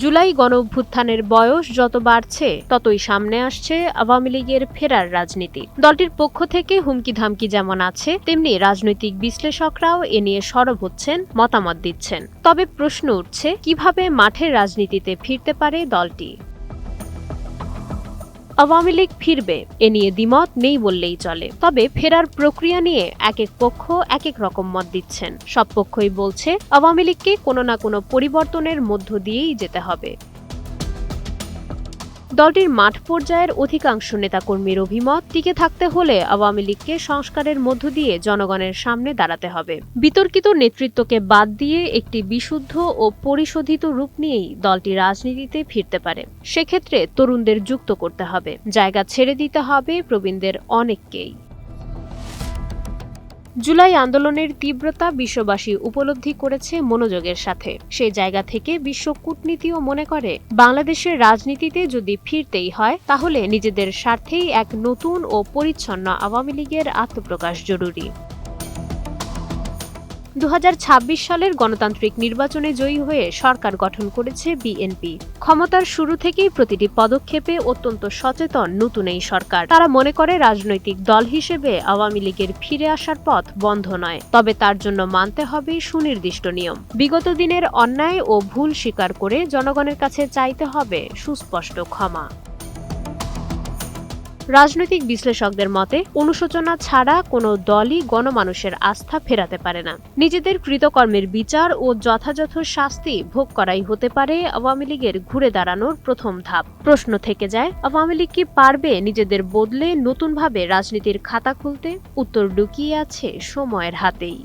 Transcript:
জুলাই গণঅভ্যুত্থানের বয়স যত বাড়ছে ততই সামনে আসছে আওয়ামী লীগের ফেরার রাজনীতি। দলটির পক্ষ থেকে হুমকি ধামকি যেমন আছে, তেমনি রাজনৈতিক বিশ্লেষকরাও এ নিয়ে সরব হচ্ছেন, মতামত দিচ্ছেন। তবে প্রশ্ন উঠছে, কিভাবে মাঠের রাজনীতিতে ফিরতে পারে দলটি? আওয়ামী লীগ ফিরবে এ নিয়ে দ্বিমত নেই বললেই চলে। তবে ফেরার প্রক্রিয়া নিয়ে এক এক পক্ষ এক এক রকম মত দিচ্ছেন। সব পক্ষই বলছে আওয়ামী লীগকে কোনো না কোনো পরিবর্তনের মধ্য দিয়েই যেতে হবে। দলটির মাঠ পর্যায়ের অধিকাংশ নেতাকর্মীর অভিমত, টিকে থাকতে হলে আওয়ামী লীগকে সংস্কারের মধ্য দিয়ে জনগণের সামনে দাঁড়াতে হবে। বিতর্কিত নেতৃত্বকে বাদ দিয়ে একটি বিশুদ্ধ ও পরিশোধিত রূপ নিয়েই দলটি রাজনীতিতে ফিরতে পারে। সেক্ষেত্রে তরুণদের যুক্ত করতে হবে, জায়গা ছেড়ে দিতে হবে প্রবীণদের অনেককেই। জুলাই আন্দোলনের তীব্রতা বিশ্ববাসী উপলব্ধি করেছে মনোযোগের সাথে। সেই জায়গা থেকে বিশ্ব কূটনীতিও মনে করে, বাংলাদেশের রাজনীতিতে যদি ফিরতেই হয়, তাহলে নিজেদের স্বার্থেই এক নতুন ও পরিচ্ছন্ন আওয়ামী লীগের আত্মপ্রকাশ জরুরি। ২০২৬ সালের গণতান্ত্রিক নির্বাচনে জয়ী হয়ে সরকার গঠন করেছে বিএনপি। ক্ষমতার শুরু থেকেই প্রতিটি পদক্ষেপে অত্যন্ত সচেতন নতুন এই সরকার। তারা মনে করে রাজনৈতিক দল হিসেবে আওয়ামী লীগের ফিরে আসার পথ বন্ধ নয়, তবে তার জন্য মানতে হবে সুনির্দিষ্ট নিয়ম। বিগত দিনের অন্যায় ও ভুল স্বীকার করে জনগণের কাছে চাইতে হবে সুস্পষ্ট ক্ষমা। রাজনৈতিক বিশ্লেষকদের মতে, অনুশোচনা ছাড়া কোনো দলই গণমানুষের আস্থা ফেরাতে পারে না। নিজেদের কৃতকর্মের বিচার ও যথাযথ শাস্তি ভোগ করাই হতে পারে আওয়ামী লীগের ঘুরে দাঁড়ানোর প্রথম ধাপ। প্রশ্ন থেকে যায়, আওয়ামী লীগ কি পারবে নিজেদের বদলে নতুনভাবে রাজনীতির খাতা খুলতে? উত্তর লুকিয়ে আছে সময়ের হাতেই।